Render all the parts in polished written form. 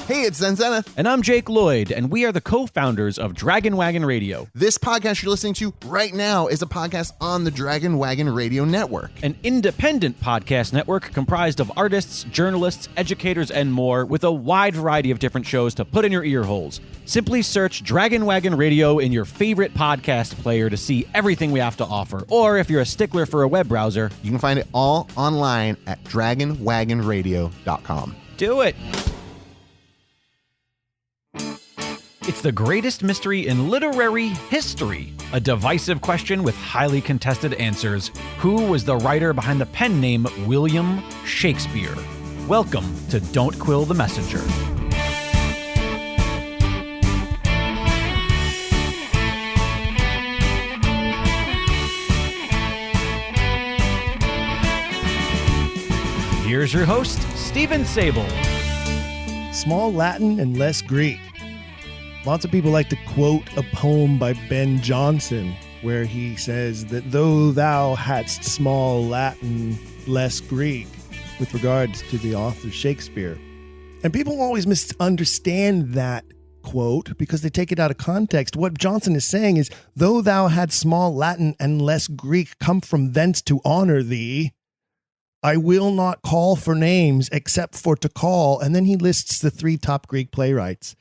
Hey, it's Zen Zenith. And I'm Jake Lloyd, and we are the co-founders of Dragon Wagon Radio. This podcast you're listening to right now is a podcast on the Dragon Wagon Radio Network. An independent podcast network comprised of artists, journalists, educators, and more, with a wide variety of different shows to put in your ear holes. Simply search Dragon Wagon Radio in your favorite podcast player to see everything we have to offer. Or if you're a stickler for a web browser, you can find it all online at dragonwagonradio.com. Do it! It's the greatest mystery in literary history. A divisive question with highly contested answers. Who was the writer behind the pen name William Shakespeare? Welcome to Don't Quill the Messenger. Here's your host, Stephen Sable. Small Latin and less Greek. Lots of people like to quote a poem by Ben Jonson where he says that though thou hadst small Latin, less Greek, with regards to the author Shakespeare. And people always misunderstand that quote because they take it out of context. What Jonson is saying is, though thou had small Latin and less Greek come from thence to honor thee, I will not call for names except for to call. And then he lists the three top Greek playwrights,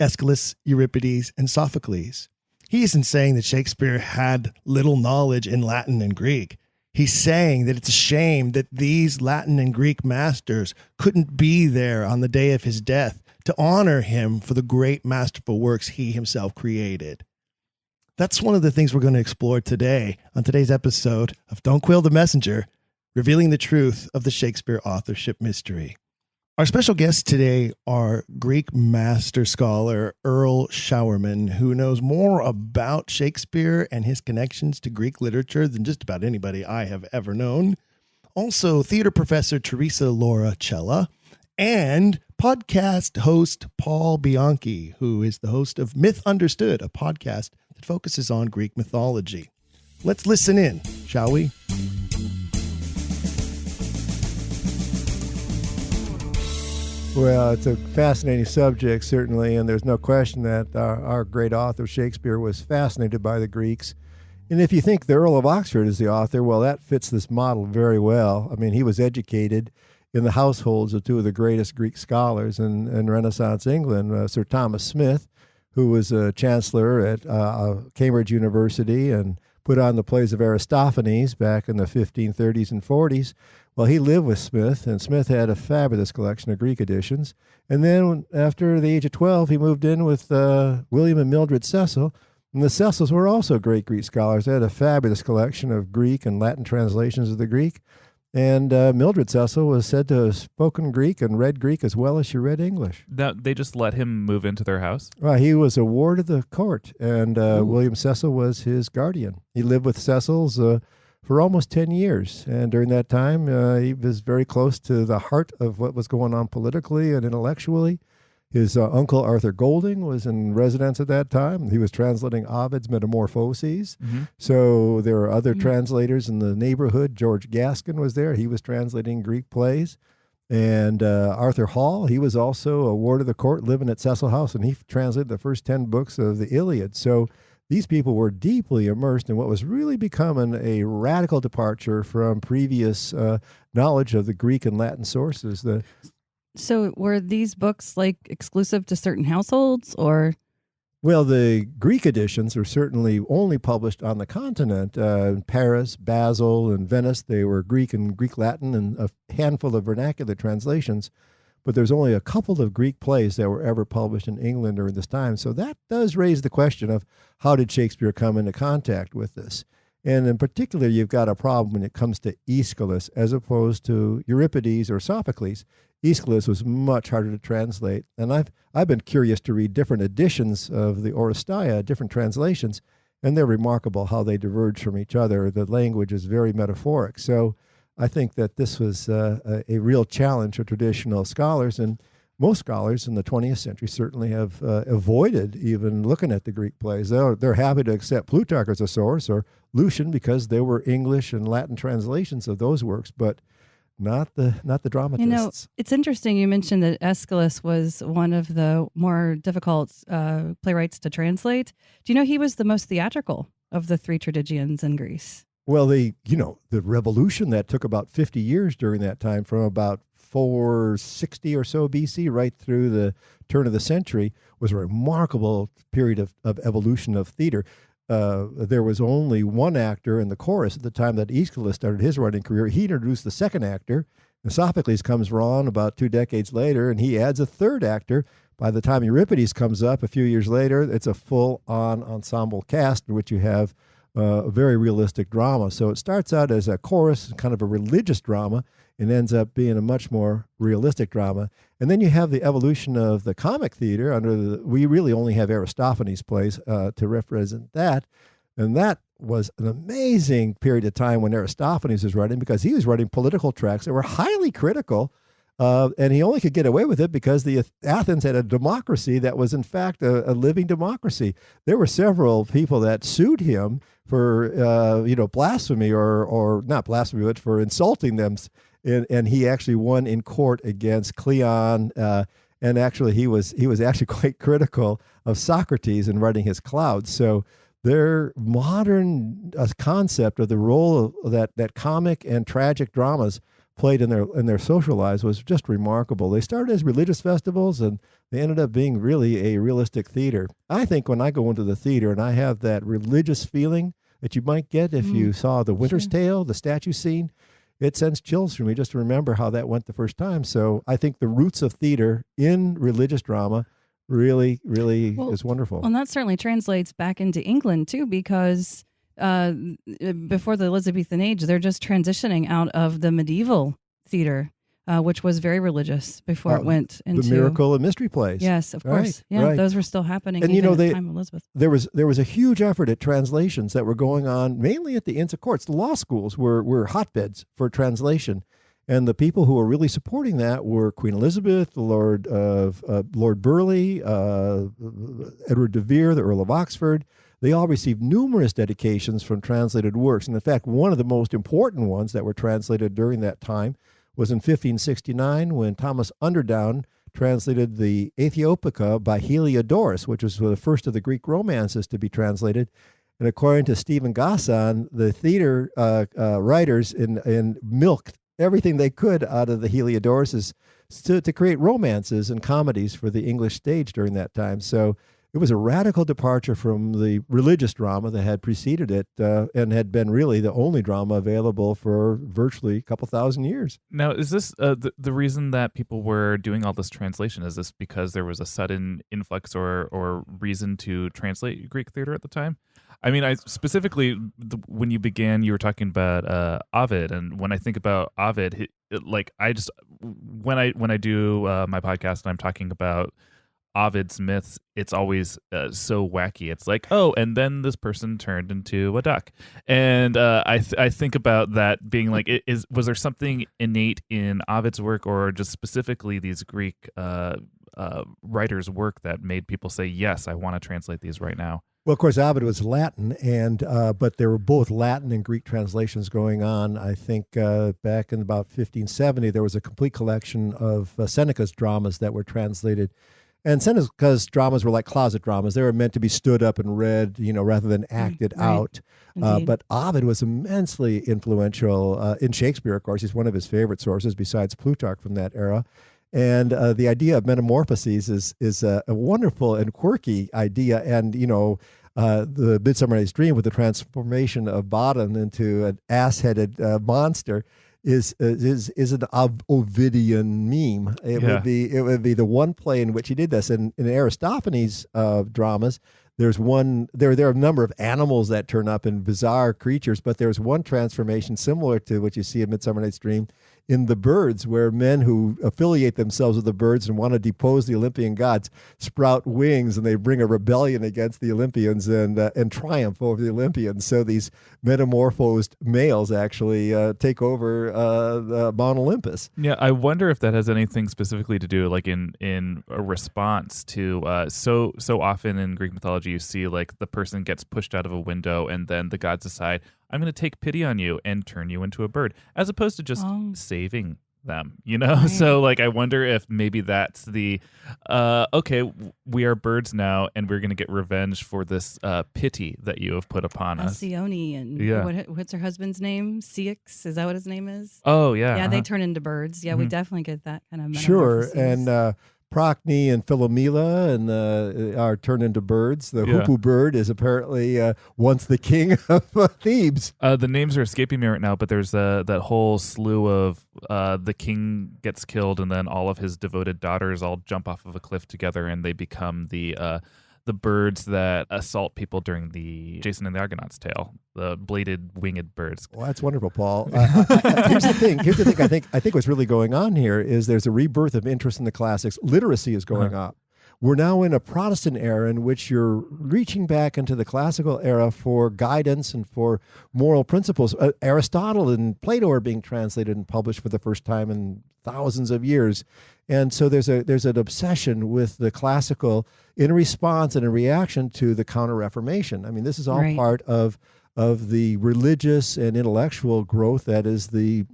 Aeschylus, Euripides, and Sophocles. He isn't saying that Shakespeare had little knowledge in Latin and Greek. He's saying that it's a shame that these Latin and Greek masters couldn't be there on the day of his death to honor him for the great masterful works he himself created. That's one of the things we're going to explore today on today's episode of Don't Quill the Messenger, revealing the truth of the Shakespeare authorship mystery. Our special guests today are Greek master scholar Earl Showerman, who knows more about Shakespeare and his connections to Greek literature than just about anybody I have ever known. Also, theater professor Theresa Lauricella and podcast host Paul Bianchi, who is the host of Mythunderstood, a podcast that focuses on Greek mythology. Let's listen in, shall we? Well, it's a fascinating subject, certainly, and there's no question that our great author, Shakespeare, was fascinated by the Greeks. And if you think the Earl of Oxford is the author, well, that fits this model very well. I mean, he was educated in the households of two of the greatest Greek scholars in Renaissance England, Sir Thomas Smith, who was a chancellor at Cambridge University and put on the plays of Aristophanes back in the 1530s and 40s. Well, he lived with Smith, and Smith had a fabulous collection of Greek editions. And then after the age of 12, he moved in with William and Mildred Cecil. And the Cecils were also great Greek scholars. They had a fabulous collection of Greek and Latin translations of the Greek. And Mildred Cecil was said to have spoken Greek and read Greek as well as she read English. That they just let him move into their house? He was a ward of the court, and William Cecil was his guardian. He lived with Cecils for almost 10 years. And during that time, he was very close to the heart of what was going on politically and intellectually. His uncle, Arthur Golding, was in residence at that time. He was translating Ovid's Metamorphoses. Mm-hmm. So there were other translators in the neighborhood. George Gaskin was there. He was translating Greek plays. And Arthur Hall, he was also a ward of the court living at Cecil House, and he translated the first 10 books of the Iliad. So these people were deeply immersed in what was really becoming a radical departure from previous knowledge of the Greek and Latin sources. So were these books like exclusive to certain households, or? Well, the Greek editions were certainly only published on the continent. In Paris, Basel, and Venice, they were Greek and Greek Latin and a handful of vernacular translations. But there's only a couple of Greek plays that were ever published in England during this time. So that does raise the question of how did Shakespeare come into contact with this? And in particular, you've got a problem when it comes to Aeschylus as opposed to Euripides or Sophocles. Aeschylus was much harder to translate. And I've been curious to read different editions of the Oresteia, different translations, and they're remarkable how they diverge from each other. The language is very metaphoric. So I think that this was a real challenge for traditional scholars, and most scholars in the 20th century certainly have avoided even looking at the Greek plays. They're happy to accept Plutarch as a source or Lucian because they were English and Latin translations of those works, but not the dramatists. It's interesting you mentioned that Aeschylus was one of the more difficult playwrights to translate. Do you know he was the most theatrical of the three tragedians in Greece? Well, the revolution that took about 50 years during that time, from about 460 or so BC right through the turn of the century, was a remarkable period of evolution of theater. There was only one actor in the chorus at the time that Aeschylus started his writing career. He introduced the second actor. And Sophocles comes around about 2 decades later, and he adds a third actor. By the time Euripides comes up a few years later, it's a full-on ensemble cast in which you have a very realistic drama. So it starts out as a chorus, kind of a religious drama, and ends up being a much more realistic drama. And then you have the evolution of the comic theater. We really only have Aristophanes' plays to represent that. And that was an amazing period of time when Aristophanes was writing, because he was writing political tracts that were highly critical. And he only could get away with it because Athens had a democracy that was, in fact, a living democracy. There were several people that sued him for, blasphemy or not blasphemy, but for insulting them. And he actually won in court against Cleon. And actually, he was actually quite critical of Socrates in writing his Clouds. So their modern concept of the role that comic and tragic dramas played in their social lives was just remarkable. They started as religious festivals, and they ended up being really a realistic theater. I think when I go into the theater and I have that religious feeling that you might get if you saw The Winter's Tale, the statue scene, it sends chills through me just to remember how that went the first time. So I think the roots of theater in religious drama really, really is wonderful. Well, and that certainly translates back into England, too, because before the Elizabethan age, they're just transitioning out of the medieval theater, which was very religious before it went into the miracle and mystery plays. Yes, of course. Yeah, those were still happening. And even at the time of Elizabeth. There was a huge effort at translations that were going on, mainly at the Inns of Courts. The law schools were hotbeds for translation. And the people who were really supporting that were Queen Elizabeth, Lord Burleigh, Edward de Vere, the Earl of Oxford. They all received numerous dedications from translated works. And in fact, one of the most important ones that were translated during that time was in 1569 when Thomas Underdown translated the Aethiopica by Heliodorus, which was the first of the Greek romances to be translated. And according to Stephen Gasson, the theater writers milked everything they could out of the Heliodorus to create romances and comedies for the English stage during that time. So it was a radical departure from the religious drama that had preceded it and had been really the only drama available for virtually a couple thousand years. Now, is this the reason that people were doing all this translation? Is this because there was a sudden influx or reason to translate Greek theater at the time? I mean, specifically, when you began, you were talking about Ovid, and when I think about Ovid, when I do my podcast and I'm talking about Ovid's myths, it's always so wacky. It's like, oh, and then this person turned into a duck, and I think about that being like, was there something innate in Ovid's work, or just specifically these Greek writers' work that made people say, yes, I want to translate these right now? Well, of course, Ovid was Latin, but there were both Latin and Greek translations going on. I think back in about 1570, there was a complete collection of Seneca's dramas that were translated. And Seneca's dramas were like closet dramas. They were meant to be stood up and read, rather than acted out. But Ovid was immensely influential in Shakespeare, of course. He's one of his favorite sources besides Plutarch from that era. And the idea of metamorphoses is a wonderful and quirky idea. And, the Midsummer Night's Dream with the transformation of Bottom into an ass-headed monster is an Ovidian meme. It would be the one play in which he did this. And in Aristophanes' dramas, there are a number of animals that turn up in bizarre creatures, but there's one transformation similar to what you see in Midsummer Night's Dream in the birds, where men who affiliate themselves with the birds and want to depose the Olympian gods sprout wings, and they bring a rebellion against the Olympians and triumph over the Olympians. So these metamorphosed males actually take over Mount Olympus. Yeah, I wonder if that has anything specifically to do, like in a response to so often in Greek mythology, you see like the person gets pushed out of a window, and then the gods decide, I'm going to take pity on you and turn you into a bird, as opposed to just saving them, Right. So like I wonder if maybe that's the okay, we are birds now and we're going to get revenge for this pity that you have put upon us. Alcyone and what's her husband's name? Ceyx, is that what his name is? Oh yeah. Yeah, they turn into birds. Yeah, we definitely get that kind of Sure, metamorphosis. and Procne and Philomela and are turned into birds. The hoopoe bird is apparently once the king of Thebes. The names are escaping me right now, but there's that whole slew of the king gets killed, and then all of his devoted daughters all jump off of a cliff together, and they become the birds that assault people during the Jason and the Argonauts tale, the bladed winged birds. Well, that's wonderful, Paul. Here's the thing. I think what's really going on here is there's a rebirth of interest in the classics. Literacy is going up. We're now in a Protestant era in which you're reaching back into the classical era for guidance and for moral principles. Aristotle and Plato are being translated and published for the first time in thousands of years. And so there's an obsession with the classical in response and in reaction to the Counter-Reformation. I mean, this is all part of the religious and intellectual growth that is the,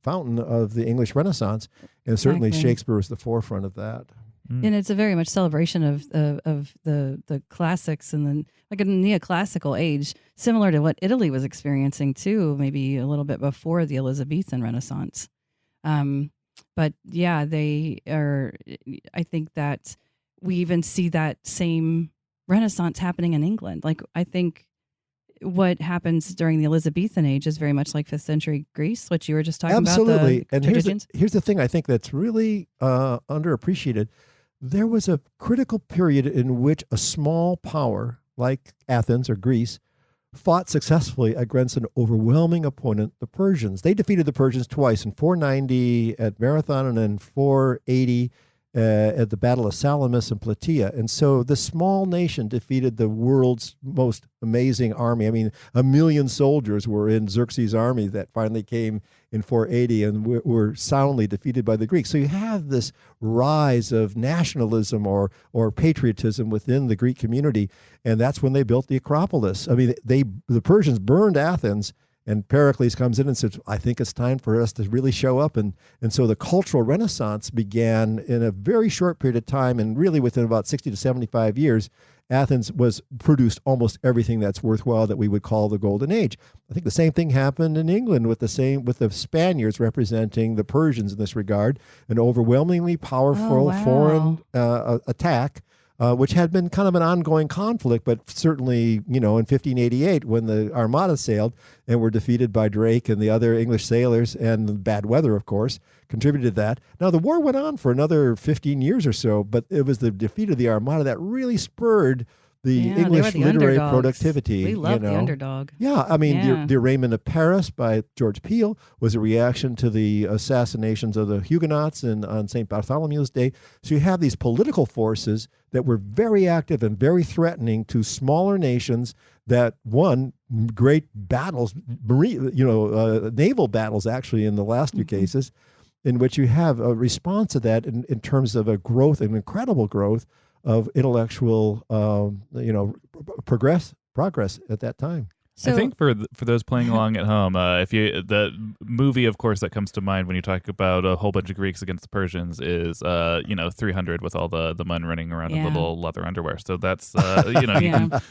fountain of the English Renaissance. And certainly Shakespeare was the forefront of that. And it's a very much celebration of the classics and then like a neoclassical age, similar to what Italy was experiencing too, maybe a little bit before the Elizabethan Renaissance. But yeah, they are. I think that we even see that same Renaissance happening in England. Like I think what happens during the Elizabethan age is very much like 5th century Greece, which you were just talking about. Absolutely. And traditions. here's the thing I think that's really underappreciated. There was a critical period in which a small power like Athens or Greece fought successfully against an overwhelming opponent, the Persians. They defeated the Persians twice, in 490 at Marathon and in 480 at the Battle of Salamis and Plataea. And so the small nation defeated the world's most amazing army. I mean, 1 million soldiers were in Xerxes' army that finally came in 480 and were soundly defeated by the Greeks. So you have this rise of nationalism or patriotism within the Greek community, and that's when they built the Acropolis. I mean, the Persians burned Athens, and Pericles comes in and says, I think it's time for us to really show up. And so the cultural renaissance began in a very short period of time, and really within about 60 to 75 years, Athens produced almost everything that's worthwhile that we would call the Golden Age. I think the same thing happened in England with the Spaniards representing the Persians in this regard, an overwhelmingly powerful foreign attack, which had been kind of an ongoing conflict, but certainly, in 1588 when the Armada sailed and were defeated by Drake and the other English sailors, and bad weather, of course, contributed to that. Now, the war went on for another 15 years or so, but it was the defeat of the Armada that really spurred the English literary productivity. We love the underdog. Yeah, I mean, the Arraignment of Paris by George Peele was a reaction to the assassinations of the Huguenots on St. Bartholomew's Day. So you have these political forces that were very active and very threatening to smaller nations that won great battles, naval battles actually in the last two cases, in which you have a response to that in terms of a growth, an incredible growth of intellectual, progress at that time. So, I think for those playing along at home, the movie, of course, that comes to mind when you talk about a whole bunch of Greeks against the Persians is 300 with all the men running around in little leather underwear. So that's a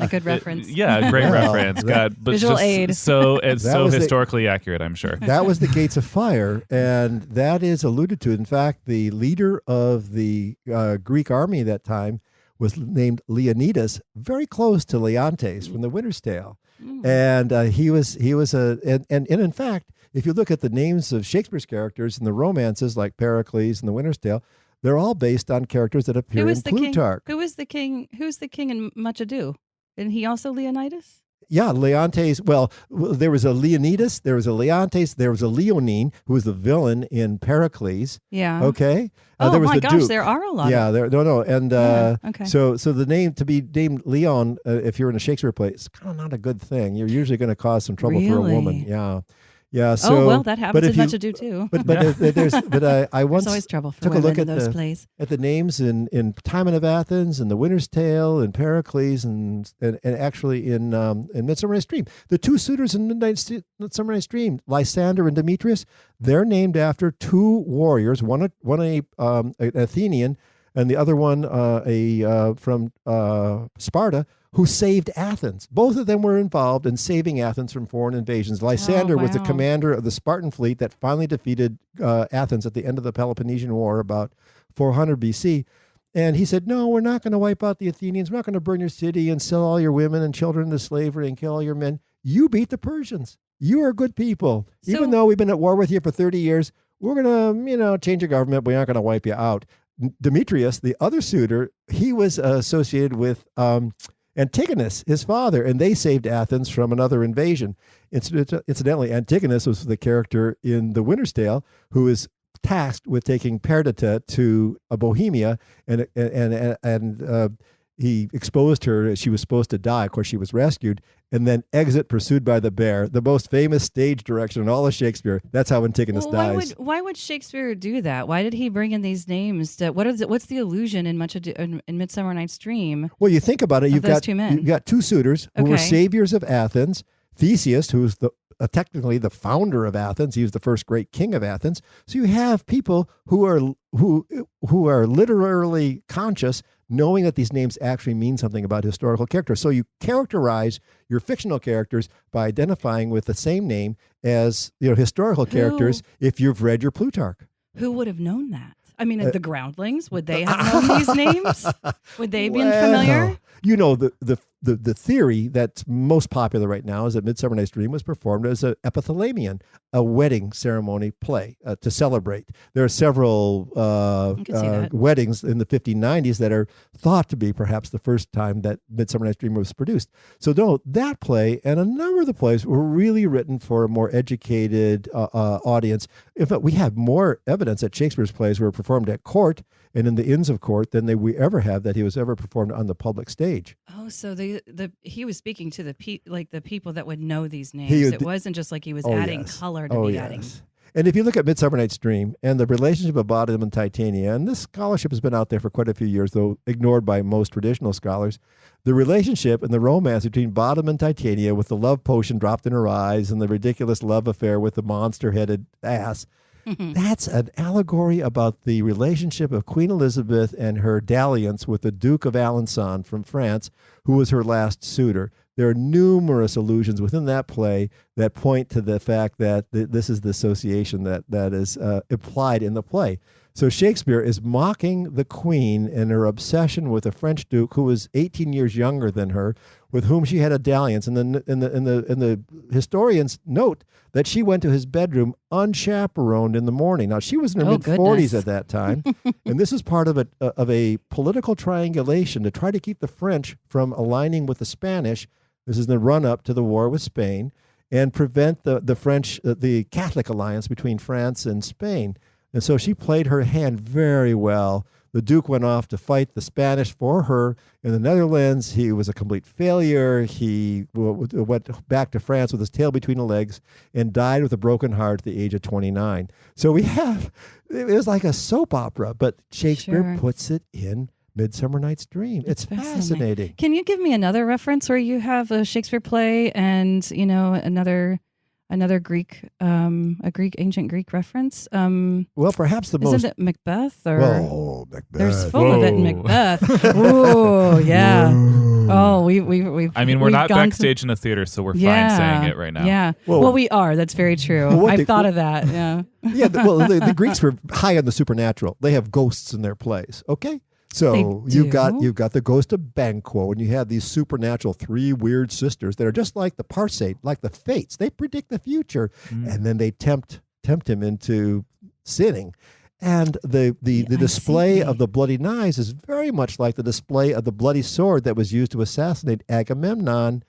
good reference. Yeah, great reference. But visual aid. So historically accurate, I'm sure. That was the Gates of Fire, and that is alluded to. In fact, the leader of the Greek army at that time was named Leonidas, very close to Leontes from the Winter's Tale. And he was in fact, if you look at the names of Shakespeare's characters in the romances like Pericles and the Winter's Tale, they're all based on characters that appear in Plutarch. Who was the king in Much Ado? Isn't he also Leonidas? Yeah, Leontes. Well, there was a Leonidas, there was a Leontes, there was a Leonine, who was the villain in Pericles. Yeah. Okay. Oh there was my the gosh, Duke. there are a lot. Yeah, no, and okay. So the name to be named Leon, if you're in a Shakespeare play, it's kind of not a good thing. You're usually going to cause some trouble for a woman. Yeah. Yeah. So, oh well, that happens in if you- Much Ado too. I once There's always trouble for took a women look in at those plays. the names in Timon of Athens and The Winter's Tale and Pericles and actually in Midsummer Night's Dream. The two suitors in Midsummer Night's Dream, Lysander and Demetrius, they're named after two warriors, one an Athenian and the other one from Sparta, who saved Athens. Both of them were involved in saving Athens from foreign invasions. Lysander was the wow. commander of the Spartan fleet that finally defeated Athens at the end of the Peloponnesian War about 400 BC. And he said, no, we're not going to wipe out the Athenians. We're not going to burn your city and sell all your women and children into slavery and kill all your men. You beat the Persians. You are good people. Even though we've been at war with you for 30 years, we're going to, change your government. But we're not going to wipe you out. Demetrius, the other suitor, he was associated with Antigonus, his father, and they saved Athens from another invasion. Incidentally, Antigonus was the character in The Winter's Tale who is tasked with taking Perdita to Bohemia, and he exposed her. She was supposed to die. Of course, she was rescued, and then exit pursued by the bear. The most famous stage direction in all of Shakespeare. That's how Antigonus dies. Why would Shakespeare do that? Why did he bring in these names? What's the illusion in Midsummer Night's Dream? Well, you think about it. You've got two suitors who were saviors of Athens. Theseus, who's technically the founder of Athens. He was the first great king of Athens. So you have people who are literally conscious, knowing that these names actually mean something about historical characters. So you characterize your fictional characters by identifying with the same name as historical characters if you've read your Plutarch. Who would have known that? I mean, the groundlings, would they have known these names? Would they have been familiar? The theory that's most popular right now is that Midsummer Night's Dream was performed as an epithalamion, a wedding ceremony play to celebrate. There are several weddings in the 1590s that are thought to be perhaps the first time that Midsummer Night's Dream was produced. So that play and a number of the plays were really written for a more educated audience. In fact, we have more evidence that Shakespeare's plays were performed at court and in the inns of court than we ever have that he was ever performed on the public stage. Oh, so he was speaking to the people that would know these names. It wasn't just like he was adding color to be adding. And if you look at Midsummer Night's Dream and the relationship of Bottom and Titania, and this scholarship has been out there for quite a few years, though ignored by most traditional scholars, the relationship and the romance between Bottom and Titania with the love potion dropped in her eyes and the ridiculous love affair with the monster-headed ass, that's an allegory about the relationship of Queen Elizabeth and her dalliance with the Duke of Alençon from France, who was her last suitor. There are numerous allusions within that play that point to the fact that this is the association that is implied in the play. So Shakespeare is mocking the queen and her obsession with a French duke who was 18 years younger than her, with whom she had a dalliance. And the historians note that she went to his bedroom unchaperoned in the morning. Now, she was in her mid-40s at that time, and this is part of a political triangulation to try to keep the French from aligning with the Spanish. This is the run-up to the war with Spain, and prevent the Catholic alliance between France and Spain. And so she played her hand very well. The Duke went off to fight the Spanish for her in the Netherlands. He was a complete failure. He went back to France with his tail between the legs and died with a broken heart at the age of 29. So it was like a soap opera, but Shakespeare puts it in Midsummer Night's Dream. It's fascinating. Can you give me another reference where you have a Shakespeare play and, another Greek, ancient Greek reference? Well, perhaps the most... Isn't it Macbeth? Macbeth. There's full of it in Macbeth. Ooh, yeah. Oh, we've. I mean, we're not backstage in a theater, so we're fine saying it right now. Yeah. Well, we are. That's very true. I've thought of that. Yeah. Yeah. The Greeks were high on the supernatural. They have ghosts in their plays. Okay. So you've got the ghost of Banquo, and you have these supernatural three weird sisters that are just like the Parcete, like the Fates. They predict the future, and then they tempt him into sinning. And the display of the bloody knives is very much like the display of the bloody sword that was used to assassinate Agamemnon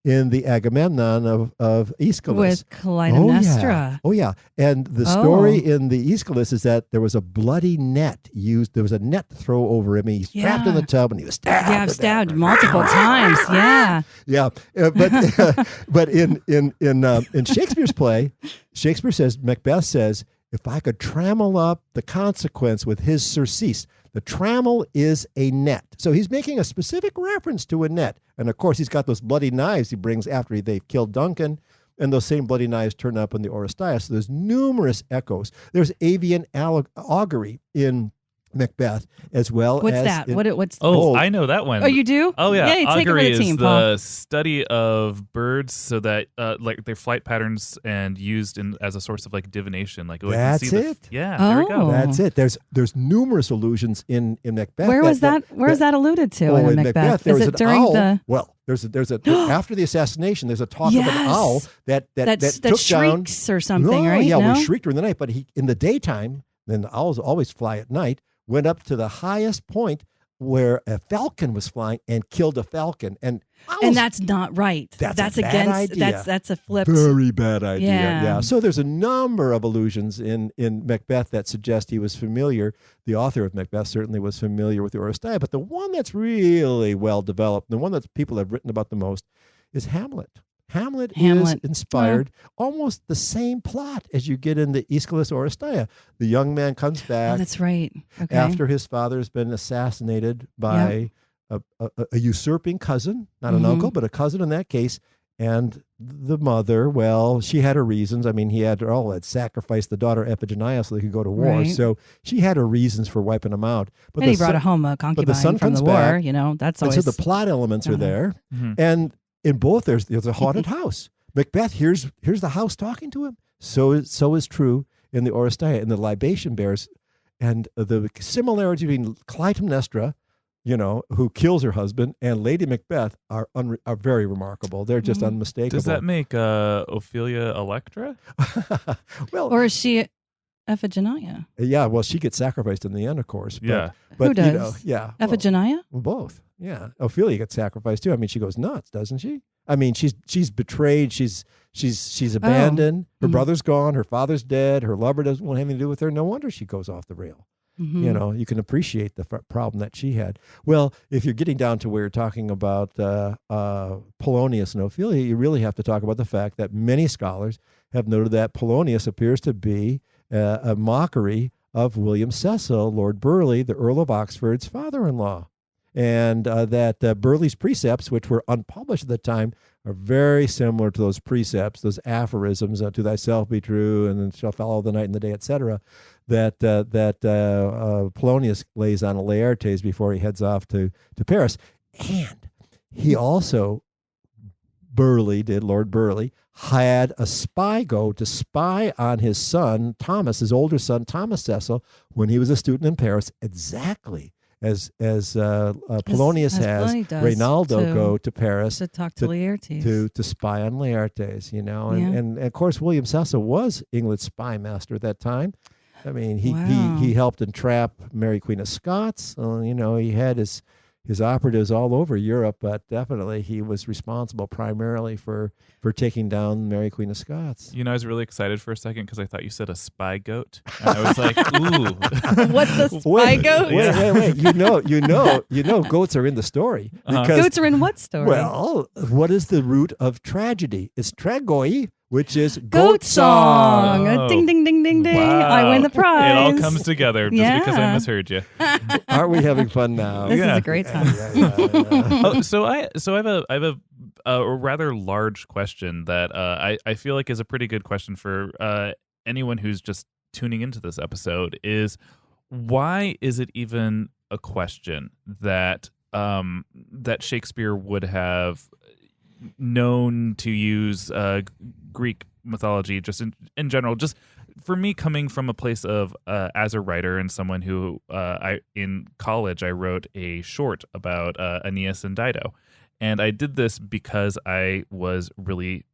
in the Agamemnon of Aeschylus. With Clytemnestra. Oh yeah. And the story in the Aeschylus is that there was a bloody net used. There was a net to throw over him. He's trapped in the tub and he was stabbed. Yeah, I've stabbed multiple times. Yeah. Yeah. But in Shakespeare's play, Shakespeare says, Macbeth says, if I could trammel up the consequence with his surcease. The trammel is a net. So he's making a specific reference to a net. And of course, he's got those bloody knives he brings after they've killed Duncan. And those same bloody knives turn up in the Oresteia. So there's numerous echoes. There's avian augury in Macbeth as well. What's as that? What's I know that one. Oh, you do? Oh yeah, Yay, take it for augury the team, is Paul. the study of birds, so that like their flight patterns and used as a source of like divination. Like That's it. There we go. That's it. There's numerous allusions in Macbeth. Where is that alluded to in Macbeth? There Is was it an during owl. the? Well, there's a after the assassination. There's a talk of an owl that took shrieks down, or something, right? Yeah, no? we shrieked during the night, but in the daytime, then the owls always fly at night. Went up to the highest point where a falcon was flying and killed a falcon, and that's not right. That's a bad against. idea. That's a flipped. Very bad idea. Yeah. So there's a number of allusions in Macbeth that suggest he was familiar. The author of Macbeth certainly was familiar with the Oresteia, but the one that's really well developed, the one that people have written about the most, is Hamlet. Hamlet is inspired almost the same plot as you get in the Aeschylus Oresteia. The young man comes back. Oh, that's right. Okay. After his father's been assassinated by a usurping cousin, not an uncle, but a cousin in that case. And the mother, well, she had her reasons. I mean, he had sacrificed the daughter Iphigenia so they could go to war. Right. So she had her reasons for wiping him out. But and he brought home a concubine from the war. That's always. And so the plot elements are there. Mm-hmm. And in both, there's a haunted house. Macbeth here's the house talking to him. So is true in the Oresteia, in the libation bears, and the similarity between Clytemnestra, who kills her husband, and Lady Macbeth are very remarkable. They're just unmistakable. Does that make Ophelia Electra? Well, or is she Iphigenia? Yeah, well, she gets sacrificed in the end, of course. But, Who does? Iphigenia? Well, both. Yeah, Ophelia gets sacrificed too. I mean, she goes nuts, doesn't she? I mean, she's betrayed. She's abandoned. Her brother's gone. Her father's dead. Her lover doesn't want anything to do with her. No wonder she goes off the rail. Mm-hmm. You can appreciate the problem that she had. Well, if you're getting down to where you're talking about Polonius and Ophelia, you really have to talk about the fact that many scholars have noted that Polonius appears to be a mockery of William Cecil, Lord Burleigh, the Earl of Oxford's father-in-law. And that Burleigh's precepts, which were unpublished at the time, are very similar to those precepts, those aphorisms, to thyself be true, and then shall follow the night and the day, etc., that Polonius lays on Laertes before he heads off to Paris. And he also, Lord Burleigh, had a spy go to spy on his son, Thomas, his older son, Thomas Cecil, when he was a student in Paris, exactly as Polonius has Reynaldo go to Paris to talk to Laertes, to spy on Laertes, and of course William Cecil was England's spy master at that time. I mean, he helped entrap Mary Queen of Scots. He had his operatives all over Europe, but definitely he was responsible primarily for taking down Mary Queen of Scots. I was really excited for a second because I thought you said a spy goat, and I was like, "Ooh, what's a spy goat?" Wait! You know, goats are in the story. Because, goats are in what story? Well, what is the root of tragedy? It's tragoi, which is goat song. Oh. Ding, ding, ding, ding, ding. Wow. I win the prize. It all comes together just because I misheard you. Aren't we having fun now? This is a great time. Oh, so I have a rather large question that I feel like is a pretty good question for anyone who's just tuning into this episode. Is why is it even a question that that Shakespeare would have known to use Greek mythology just in general? Just for me, coming from a place of as a writer and someone who in college I wrote a short about Aeneas and Dido, and I did this because I was really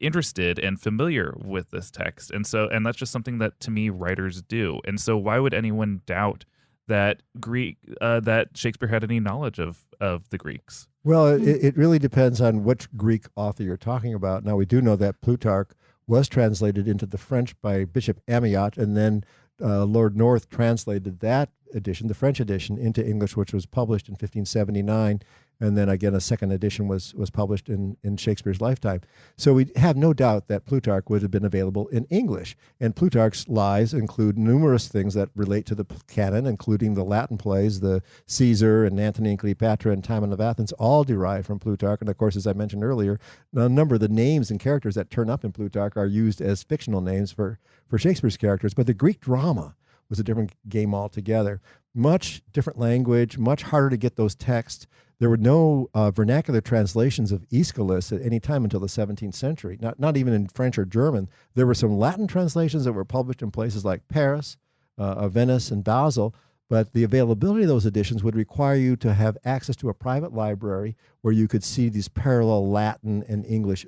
interested and familiar with this text, and that's just something that to me writers do. And so why would anyone doubt that that Shakespeare had any knowledge of the Greeks? Well, it really depends on which Greek author you're talking about. Now, we do know that Plutarch was translated into the French by Bishop Amiot, and then Lord North translated that edition, the French edition, into English, which was published in 1579. And then again, a second edition was published in Shakespeare's lifetime. So we have no doubt that Plutarch would have been available in English. And Plutarch's lives include numerous things that relate to the canon, including the Latin plays, the Caesar and Antony and Cleopatra and Timon of Athens, all derived from Plutarch. And of course, as I mentioned earlier, a number of the names and characters that turn up in Plutarch are used as fictional names for Shakespeare's characters. But the Greek drama was a different game altogether. Much different language, much harder to get those texts. There were no vernacular translations of Aeschylus at any time until the 17th century, not even in French or German. There were some Latin translations that were published in places like Paris, Venice, and Basel, but the availability of those editions would require you to have access to a private library where you could see these parallel Latin and English,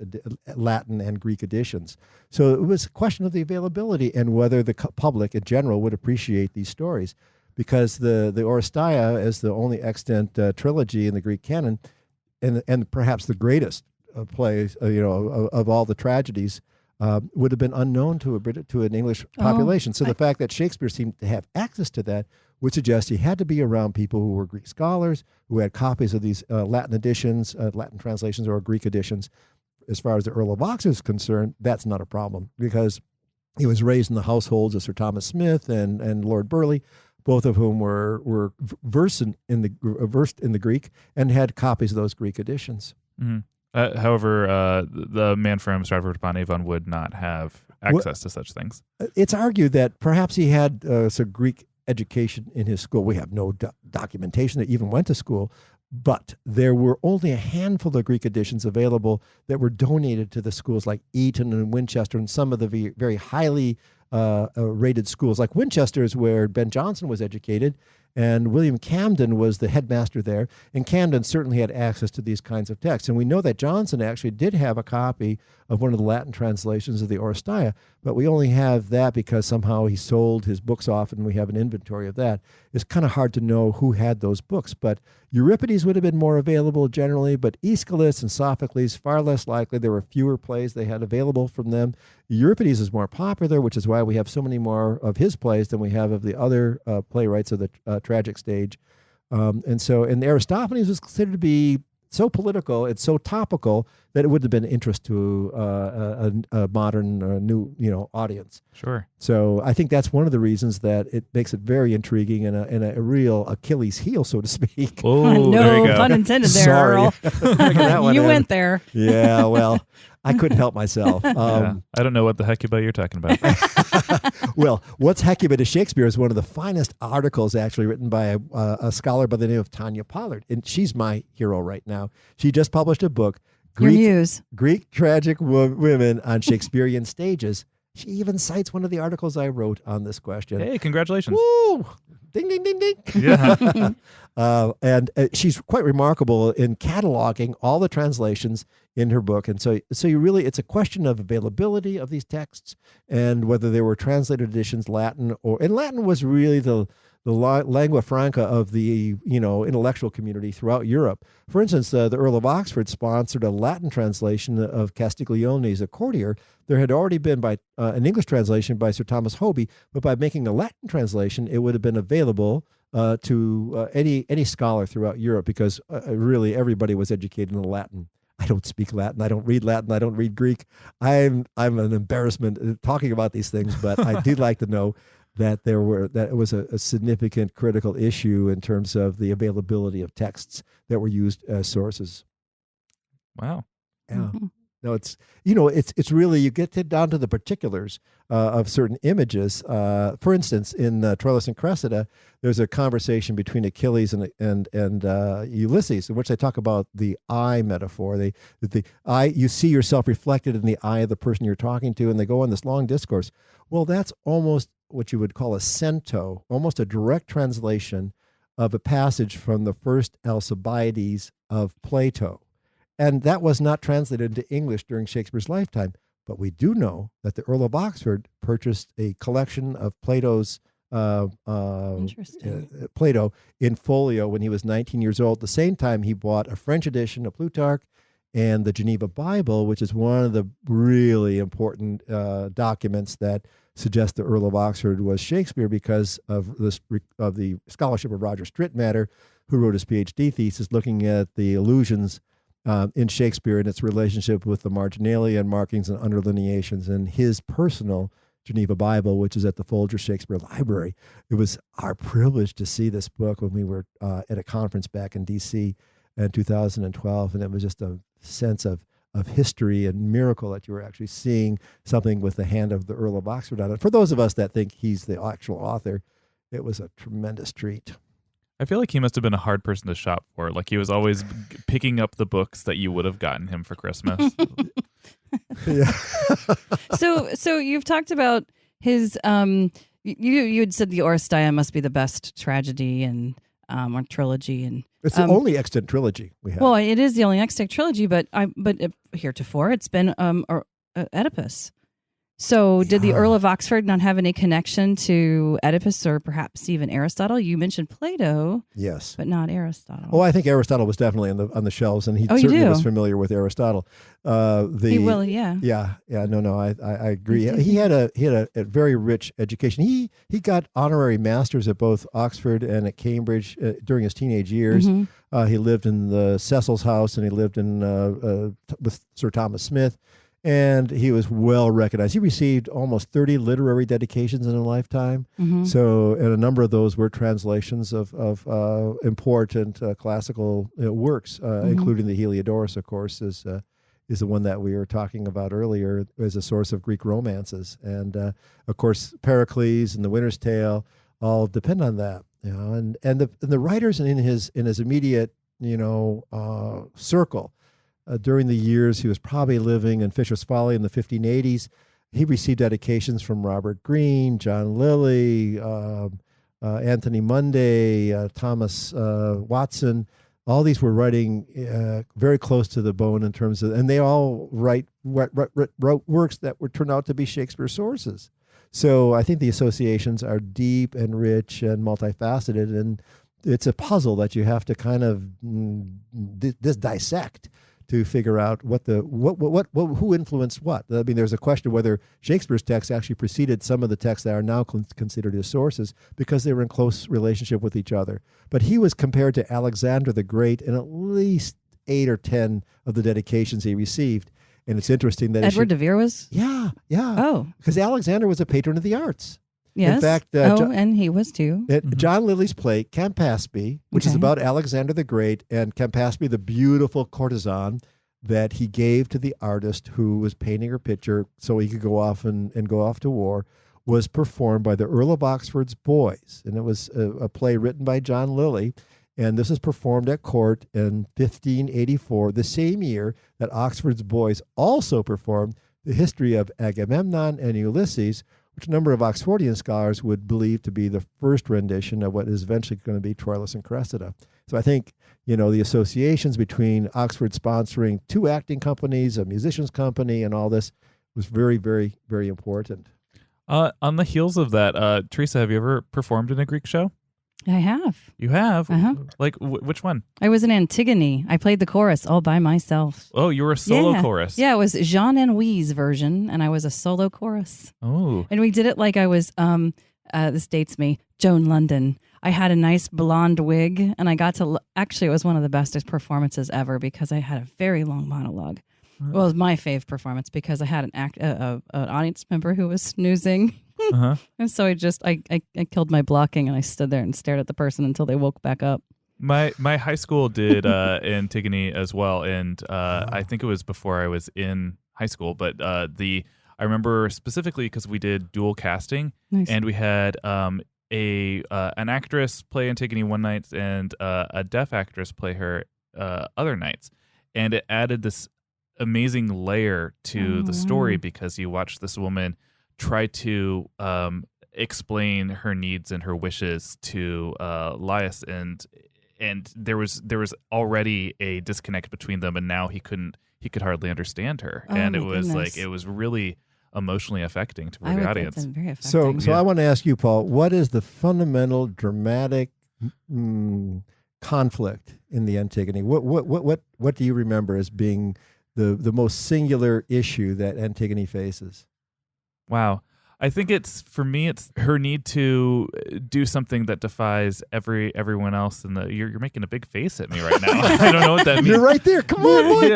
Latin and Greek editions. So it was a question of the availability and whether the public in general would appreciate these stories. Because the Oresteia is the only extant trilogy in the Greek canon, and perhaps the greatest play, of all the tragedies, would have been unknown to an English population. So the fact that Shakespeare seemed to have access to that would suggest he had to be around people who were Greek scholars, who had copies of these Latin editions, Latin translations, or Greek editions. As far as the Earl of Oxford is concerned, that's not a problem because he was raised in the households of Sir Thomas Smith and Lord Burleigh, both of whom were versed in the Greek and had copies of those Greek editions. Mm-hmm. However, the man from Stratford-upon-Avon would not have access to such things. It's argued that perhaps he had some Greek education in his school. We have no documentation that he even went to school, but there were only a handful of Greek editions available that were donated to the schools like Eton and Winchester and some of the very highly rated schools. Like Winchester is where Ben Jonson was educated, and William Camden was the headmaster there, and Camden certainly had access to these kinds of texts. And we know that Jonson actually did have a copy of one of the Latin translations of the Oresteia, but we only have that because somehow he sold his books off and we have an inventory of that. It's kind of hard to know who had those books, but Euripides would have been more available generally, but Aeschylus and Sophocles, far less likely. There were fewer plays they had available from them. Euripides is more popular, which is why we have so many more of his plays than we have of the other playwrights of the tragic stage. And Aristophanes was considered to be so political and so topical that it would have been interest to a modern new audience. Sure. So I think that's one of the reasons that it makes it very intriguing and a real Achilles heel, so to speak. Oh, there you no go. pun intended there, Sorry. Earl. You went there. Yeah, well, I couldn't help myself. Yeah. I don't know what the Hecuba you're talking about. Well, what's Hecuba to Shakespeare is one of the finest articles actually written by a scholar by the name of Tanya Pollard. And she's my hero right now. She just published a book, Your muse. Greek Tragic Women on Shakespearean Stages. She even cites one of the articles I wrote on this question. Hey, congratulations. Woo! Ding, ding, ding, ding. Yeah. And she's quite remarkable in cataloging all the translations in her book. And so you really, it's a question of availability of these texts and whether they were translated editions, Latin, and Latin was really the lingua franca of the intellectual community throughout Europe. For instance, the Earl of Oxford sponsored a Latin translation of Castiglione's A Courtier. There had already been an English translation by Sir Thomas Hoby, but by making a Latin translation, it would have been available to any scholar throughout Europe because really everybody was educated in Latin. I don't speak Latin. I don't read Latin. I don't read Greek. I'm an embarrassment talking about these things, but I do like to know that it was a significant critical issue in terms of the availability of texts that were used as sources. Wow. Yeah. Mm-hmm. No, it's really, you get down to the particulars of certain images. For instance, in Troilus and Cressida, there's a conversation between Achilles and Ulysses in which they talk about the eye metaphor. The eye, you see yourself reflected in the eye of the person you're talking to, and they go on this long discourse. Well, that's almost what you would call a cento, almost a direct translation of a passage from the first Alcibiades of Plato. And that was not translated into English during Shakespeare's lifetime. But we do know that the Earl of Oxford purchased a collection of Plato's Interesting. Plato in folio when he was 19 years old. At the same time, he bought a French edition of Plutarch and the Geneva Bible, which is one of the really important documents that suggest the Earl of Oxford was Shakespeare because of the scholarship of Roger Strittmatter, who wrote his PhD thesis looking at the allusions in Shakespeare and its relationship with the marginalia and markings and underlineations in his personal Geneva Bible, which is at the Folger Shakespeare Library. It was our privilege to see this book when we were at a conference back in D.C. in 2012, and it was just a sense of history and miracle that you were actually seeing something with the hand of the Earl of Oxford on it. For those of us that think he's the actual author, it was a tremendous treat. I feel like he must have been a hard person to shop for. Like he was always picking up the books that you would have gotten him for Christmas. Yeah. So you've talked about his you had said the Oresteia must be the best tragedy and or trilogy, and It's the only extant trilogy we have. well, it is the only extant trilogy, but heretofore it's been Oedipus. So did the Earl of Oxford not have any connection to Oedipus or perhaps even Aristotle? You mentioned Plato, yes, but not Aristotle. Oh, I think Aristotle was definitely on the shelves, and he Oh, you certainly do? was familiar with Aristotle. He will, yeah. Yeah. No, I agree. He had a very rich education. He got honorary masters at both Oxford and at Cambridge during his teenage years. Mm-hmm. He lived in the Cecil's house, and he lived in with Sir Thomas Smith. And he was well recognized. He received almost 30 literary dedications in a lifetime. Mm-hmm. So, and a number of those were translations of important classical works, including the Heliodorus, of course, is the one that we were talking about earlier as a source of Greek romances. And of course, Pericles and The Winter's Tale all depend on that. You know, and the writers in his immediate circle. During the years he was probably living in Fisher's Folly in the 1580s, he received dedications from Robert Greene, John Lilly, Anthony Munday, Thomas Watson. All these were writing very close to the bone in terms of, and they all wrote works that were turned out to be Shakespeare sources. So I think the associations are deep and rich and multifaceted, and it's a puzzle that you have to kind of dissect to figure out who influenced what. I mean, there's a question whether Shakespeare's text actually preceded some of the texts that are now considered his sources because they were in close relationship with each other. But he was compared to Alexander the Great in at least 8 or 10 of the dedications he received. And it's interesting that Edward de Vere was? Yeah. Oh. Because Alexander was a patron of the arts. Yes. In fact, and he was too. John Lilly's play, Campaspe, which is about Alexander the Great, and Campaspe, the beautiful courtesan that he gave to the artist who was painting her picture so he could go off and go off to war, was performed by the Earl of Oxford's boys. And it was a play written by John Lilly. And this is performed at court in 1584, the same year that Oxford's boys also performed the history of Agamemnon and Ulysses, which a number of Oxfordian scholars would believe to be the first rendition of what is eventually going to be Troilus and Cressida. So I think, the associations between Oxford sponsoring 2 acting companies, a musicians company, and all this was very, very, very important. On the heels of that, Theresa, have you ever performed in a Greek show? I have. You have? Uh-huh. Like, which one? I was in Antigone. I played the chorus all by myself. Oh, you were a solo chorus. Yeah, it was Jean Anouilh's version, and I was a solo chorus. Oh. And we did it like I was, this dates me, Joan London. I had a nice blonde wig, and I got to, actually, it was one of the bestest performances ever because I had a very long monologue. Well, it was my fave performance because I had an audience member who was snoozing. Uh-huh. And so I killed my blocking, and I stood there and stared at the person until they woke back up. My high school did Antigone as well, and I think it was before I was in high school, but I remember specifically because we did dual casting, Nice. and we had an actress play Antigone one night and a deaf actress play her other nights, and it added this amazing layer to the story because you watch this woman try to explain her needs and her wishes to Laius, and there was already a disconnect between them, and now he could hardly understand her, and it was goodness. like it was really emotionally affecting for I the would audience. think that's very So, affecting. so I want to ask you, Paul, what is the fundamental dramatic conflict in the Antigone? What do you remember as being the most singular issue that Antigone faces? Wow. I think it's her need to do something that defies everyone else. And you're making a big face at me right now. I don't know what that means. You're right there. Come on, Mike.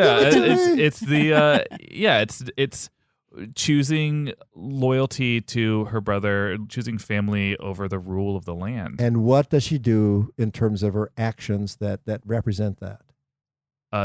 Yeah, it's choosing loyalty to her brother, choosing family over the rule of the land. And what does she do in terms of her actions that represent that?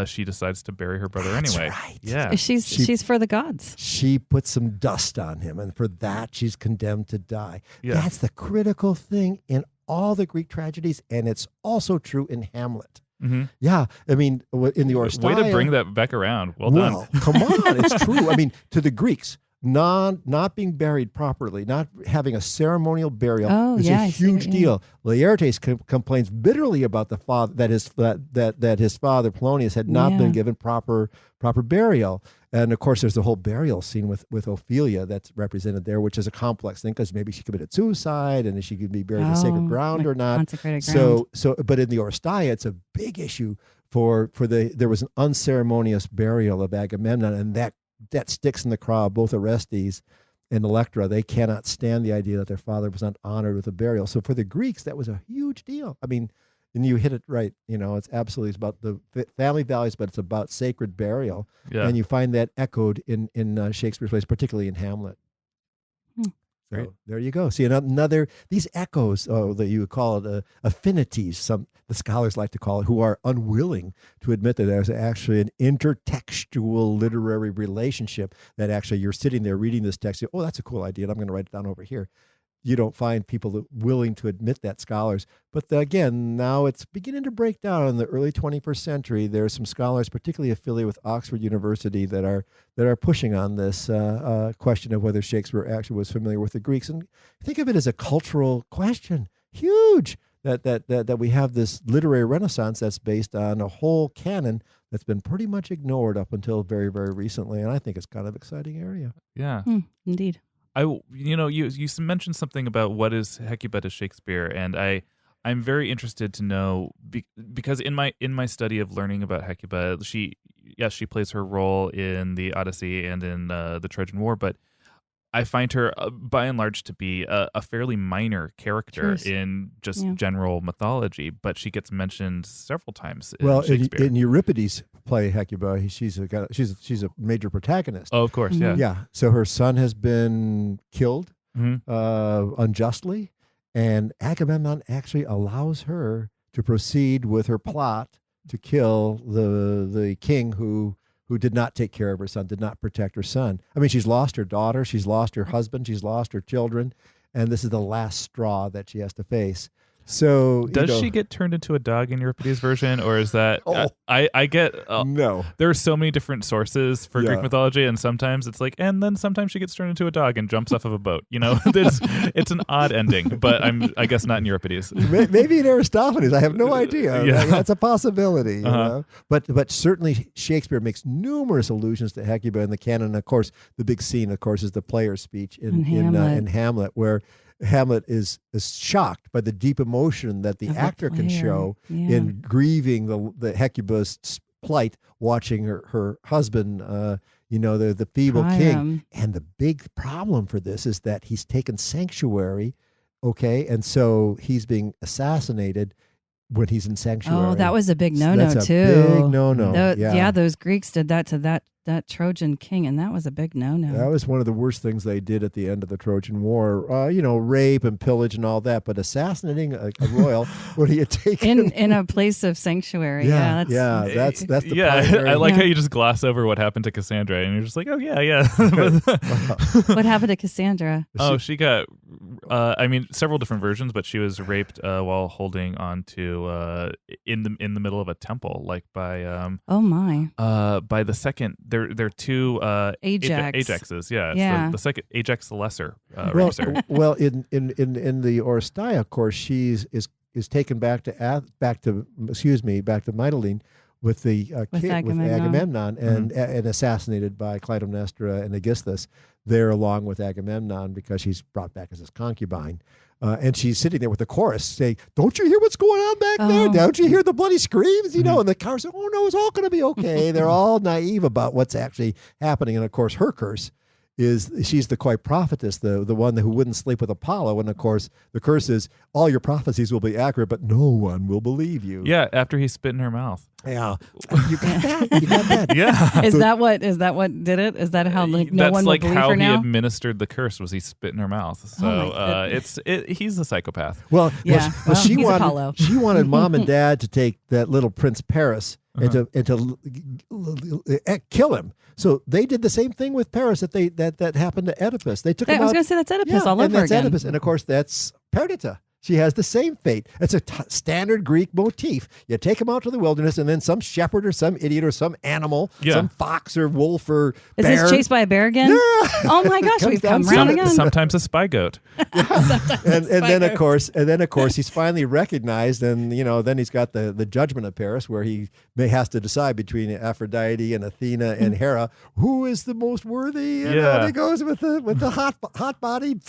She decides to bury her brother That's anyway. right. Yeah. She's for the gods. She puts some dust on him, and for that she's condemned to die. Yeah. That's the critical thing in all the Greek tragedies, and it's also true in Hamlet. Mm-hmm. Yeah, I mean, in the Oresteia... Way to bring that back around. Well done. Well, come on, it's true. I mean, to the Greeks, not being buried properly, not having a ceremonial burial is a huge deal. Laertes complains bitterly about the father that his father Polonius had not been given proper burial. And of course, there's the whole burial scene with Ophelia that's represented there, which is a complex thing because maybe she committed suicide and she could be buried in sacred ground or not. Consecrated ground. But in the Oresteia, it's a big issue there was an unceremonious burial of Agamemnon, and that sticks in the craw both Orestes and Electra. They cannot stand the idea that their father was not honored with a burial. So for the Greeks, that was a huge deal. I mean, and you hit it right. It's about the family values, but it's about sacred burial. Yeah. And you find that echoed in Shakespeare's plays, particularly in Hamlet. Great. So there you go. See, these echoes that you would call it affinities, the scholars like to call it, who are unwilling to admit that there's actually an intertextual literary relationship, that actually you're sitting there reading this text, oh, that's a cool idea, and I'm going to write it down over here. You don't find people willing to admit that, scholars. But again, now it's beginning to break down. In the early 21st century, there are some scholars, particularly affiliated with Oxford University, that are pushing on this question of whether Shakespeare actually was familiar with the Greeks. And think of it as a cultural question. Huge that we have this literary renaissance that's based on a whole canon that's been pretty much ignored up until very, very recently. And I think it's kind of an exciting area. Yeah. Indeed. You mentioned something about what is Hecuba to Shakespeare, and I'm very interested to know because in my study of learning about Hecuba, she plays her role in the Odyssey and in the Trojan War, but I find her by and large to be a fairly minor character in just general mythology, but she gets mentioned several times in Shakespeare. In Euripides' play Hecuba, she's a major protagonist. Oh, of course, Yeah. So her son has been killed unjustly, and Agamemnon actually allows her to proceed with her plot to kill the king who did not take care of her son, did not protect her son. I mean, she's lost her daughter, she's lost her husband, she's lost her children, and this is the last straw that she has to face. So does she get turned into a dog in Euripides' version, or is that I get no? There are so many different sources for Greek mythology, and sometimes it's like, and then sometimes she gets turned into a dog and jumps off of a boat. It's an odd ending, but I guess not in Euripides. Maybe in Aristophanes, I have no idea. Yeah. That's a possibility. You know? But certainly Shakespeare makes numerous allusions to Hecuba in the canon. Of course, the big scene, of course, is the player's speech in Hamlet, where Hamlet is shocked by the deep emotion that the actor can show in grieving the Hecuba's plight, watching her husband, the feeble king. And the big problem for this is that he's taken sanctuary, and so he's being assassinated when he's in sanctuary. Oh, that was a big no-no, that's too. Big no-no. Those Greeks did that to that Trojan king, and that was a big no-no. That was one of the worst things they did at the end of the Trojan War. Rape and pillage and all that, but assassinating a royal, what do you take in a place of sanctuary? That's the I like how you just gloss over what happened to Cassandra, and you're just like, oh yeah. What happened to Cassandra? She got, several different versions, but she was raped while holding on to in the middle of a temple, like by by the second. There are two Ajaxes, yeah. The second Ajax the Lesser. Well, in the Oresteia, of course, is taken back to Mytilene, with the With with Agamemnon. and assassinated by Clytemnestra and Aegisthus there along with Agamemnon because she's brought back as his concubine. And she's sitting there with the chorus saying, "Don't you hear what's going on back there? Don't you hear the bloody screams?" You know, and the chorus said, "Oh no, it's all going to be okay." They're all naive about what's actually happening. And of course, her curse is she's the coy prophetess, the one who wouldn't sleep with Apollo. And of course, the curse is all your prophecies will be accurate, but no one will believe you. Yeah, after he spit in her mouth. Yeah, you got that. You got that. Yeah. Is that what did it? Is that how no That's one will like believe how her he now? administered the curse was he spit in her mouth. So he's a psychopath. Well, Yeah. well, she He's Apollo. wanted mom and dad to take that little Prince Paris and to kill him. So they did the same thing with Paris that happened to Oedipus. They took him I was out. going to say that's Oedipus all and over that's again. Oedipus, and of course that's Perdita. She has the same fate. It's a standard Greek motif. You take him out to the wilderness, and then some shepherd or some idiot or some animal, some fox or wolf or Is bear. this chased by a bear again? Yeah. Oh my gosh, we've come down round some- again. Sometimes a spy goat. and then of course he's finally recognized, and then he's got the judgment of Paris, where he has to decide between Aphrodite and Athena and Hera, who is the most worthy. And he goes with the hot bodied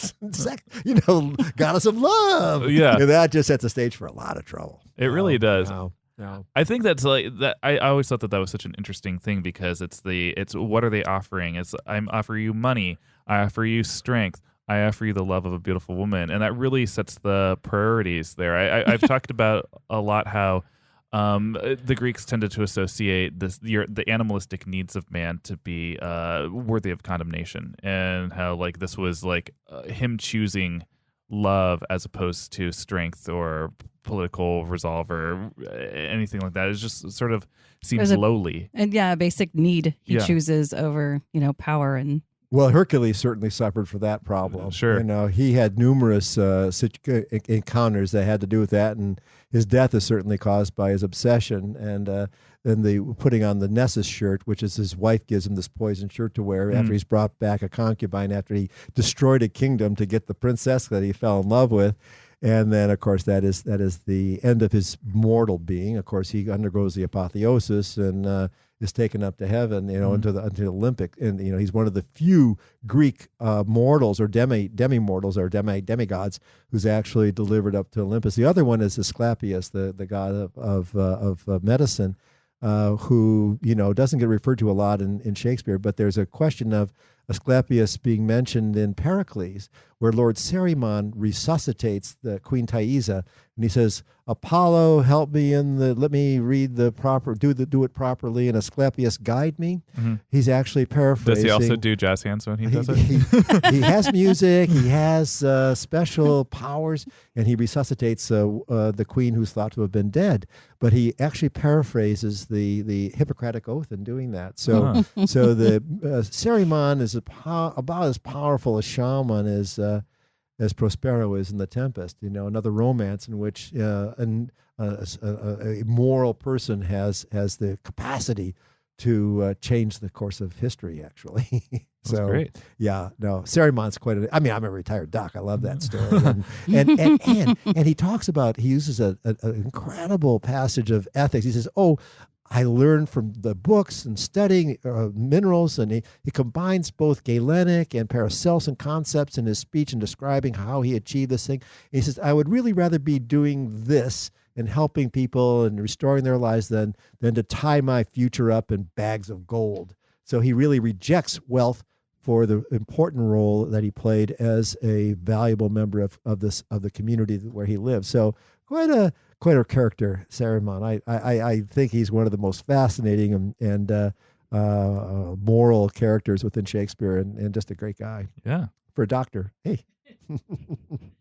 goddess of love. Yeah. And that just sets the stage for a lot of trouble. It really does. No. I think that's like that. I always thought that was such an interesting thing because it's what are they offering? It's I offer you money, I offer you strength, I offer you the love of a beautiful woman, and that really sets the priorities there. I've talked about a lot how the Greeks tended to associate the animalistic needs of man to be worthy of condemnation, and how like this was like him choosing love as opposed to strength or political resolve or anything like that. It just sort of seems lowly. And a basic need he Yeah. chooses over, power and Well, Hercules certainly suffered for that problem. Sure. He had numerous encounters that had to do with that, and his death is certainly caused by his obsession. And then the putting on the Nessus shirt, which is his wife gives him this poison shirt to wear after he's brought back a concubine, after he destroyed a kingdom to get the princess that he fell in love with. And then, of course, that is the end of his mortal being. Of course, he undergoes the apotheosis and is taken up to heaven, into the Olympic. And he's one of the few Greek mortals or demi-mortals or demigods who's actually delivered up to Olympus. The other one is Asclepius, the god of medicine, who doesn't get referred to a lot in Shakespeare. But there's a question of Asclepius being mentioned in Pericles, where Lord Cerimon resuscitates the Queen Thaisa, and he says, "Apollo, help me let me read do it properly, and Asclepius guide me." Mm-hmm. He's actually paraphrasing. Does he also do jazz hands when he does it? He has music, he has special powers, and he resuscitates the queen who's thought to have been dead. But he actually paraphrases the Hippocratic Oath in doing that. So, so the Cerimon is about as powerful a shaman as Prospero is in The Tempest. Another romance in which a moral person has the capacity to change the course of history, actually. That's great. Yeah, no, Cerimon's I'm a retired doc. I love that story. And he talks about, he uses an incredible passage of ethics. He says, I learned from the books and studying minerals, and he combines both Galenic and Paracelsian concepts in his speech and describing how he achieved this thing. And he says, I would really rather be doing this and helping people and restoring their lives than to tie my future up in bags of gold. So he really rejects wealth for the important role that he played as a valuable member of the community where he lived. So quite a character, Cerimon. I think he's one of the most fascinating and moral characters within Shakespeare, and just a great guy. Yeah. For a doctor. Hey.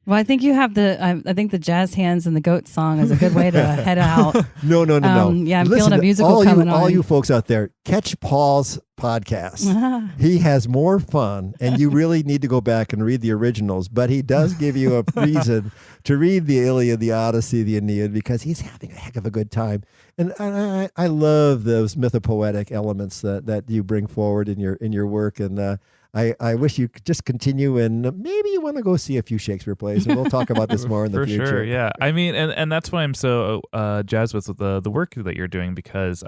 Well, I think you have I think the jazz hands and the goat song is a good way to head out. No. Yeah, I'm Listen, feeling a musical coming on. All you folks out there, catch Paul's podcast. He has more fun, and you really need to go back and read the originals, but he does give you a reason to read the Iliad, the Odyssey, the Aeneid, because he's having a heck of a good time. And I love those mythopoetic elements that you bring forward in your work, and I wish you could just continue, and maybe you want to go see a few Shakespeare plays, and we'll talk about this more in the For future. sure, yeah. I mean, and that's why I'm so jazzed with the work that you're doing, because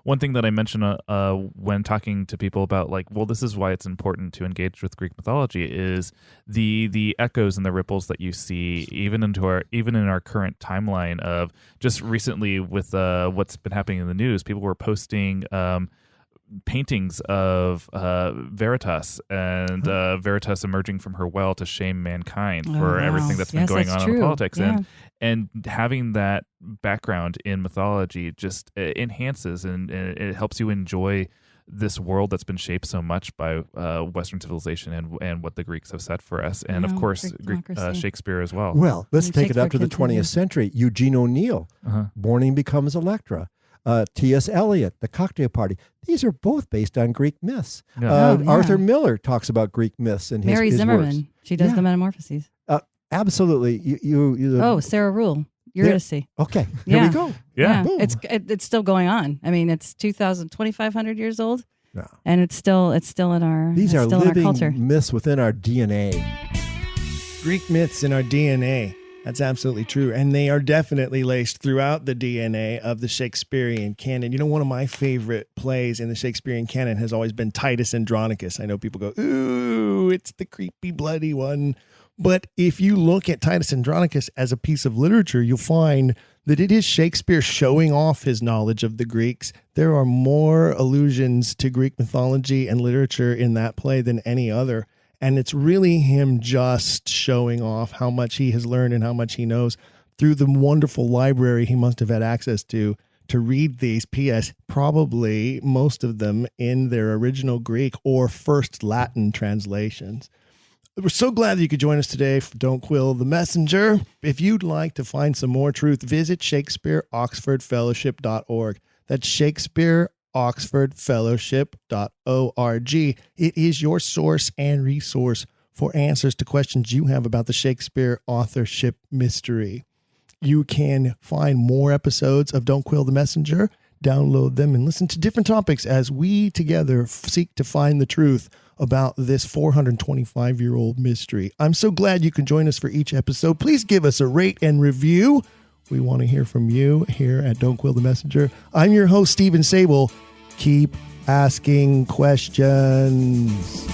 one thing that I mentioned when talking to people about, like, well, this is why it's important to engage with Greek mythology, is the echoes and the ripples that you see even in our current timeline of just recently with what's been happening in the news. People were posting paintings of Veritas and Veritas emerging from her well to shame mankind for everything that's been going on in politics. Yeah. And having that background in mythology just enhances and it helps you enjoy this world that's been shaped so much by Western civilization and what the Greeks have set for us. And of course, Shakespeare as well. Well, let's take it up to the Shakespeare 20th century. Eugene O'Neill, Morning Becomes Electra. T.S. Eliot, The Cocktail Party. These are both based on Greek myths. Arthur Miller talks about Greek myths in Mary his Zimmerman. works. She does the Metamorphoses. Absolutely. You Sarah Rule. Eurydice. Okay. Here we go. Yeah. Boom. It's still going on. I mean, it's 2,500 years old, Yeah. and it's still in our These are still in our living culture. myths within our DNA. Greek myths in our DNA. That's absolutely true. And they are definitely laced throughout the DNA of the Shakespearean canon. You know, one of my favorite plays in the Shakespearean canon has always been Titus Andronicus. I know people go, ooh, it's the creepy, bloody one. But if you look at Titus Andronicus as a piece of literature, you'll find that it is Shakespeare showing off his knowledge of the Greeks. There are more allusions to Greek mythology and literature in that play than any other. And it's really him just showing off how much he has learned and how much he knows through the wonderful library he must have had access to read these. P.S. Probably most of them in their original Greek or first Latin translations. We're so glad that you could join us today for Don't Quill the Messenger. If you'd like to find some more truth, visit ShakespeareOxfordFellowship.org. That's ShakespeareOxfordFellowship.org. It is your source and resource for answers to questions you have about the Shakespeare authorship mystery. You can find more episodes of Don't Quill the Messenger, download them, and listen to different topics as we together seek to find the truth about this 425-year-old mystery. I'm so glad you can join us for each episode. Please give us a rate and review. We want to hear from you here at Don't Quill the Messenger. I'm your host, Stephen Sable. Keep asking questions.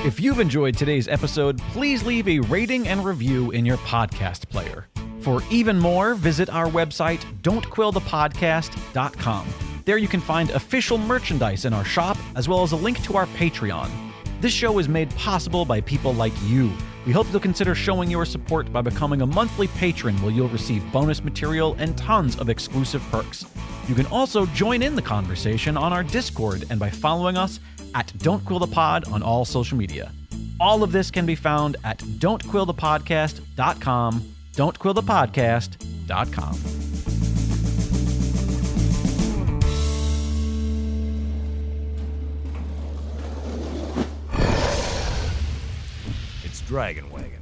If you've enjoyed today's episode, please leave a rating and review in your podcast player. For even more, visit our website, don'tquillthepodcast.com. There you can find official merchandise in our shop, as well as a link to our Patreon. This show is made possible by people like you. We hope you'll consider showing your support by becoming a monthly patron, where you'll receive bonus material and tons of exclusive perks. You can also join in the conversation on our Discord and by following us at Don't Quill the Pod on all social media. All of this can be found at don'tquillthepodcast.com, don'tquillthepodcast.com. Dragon Wagon.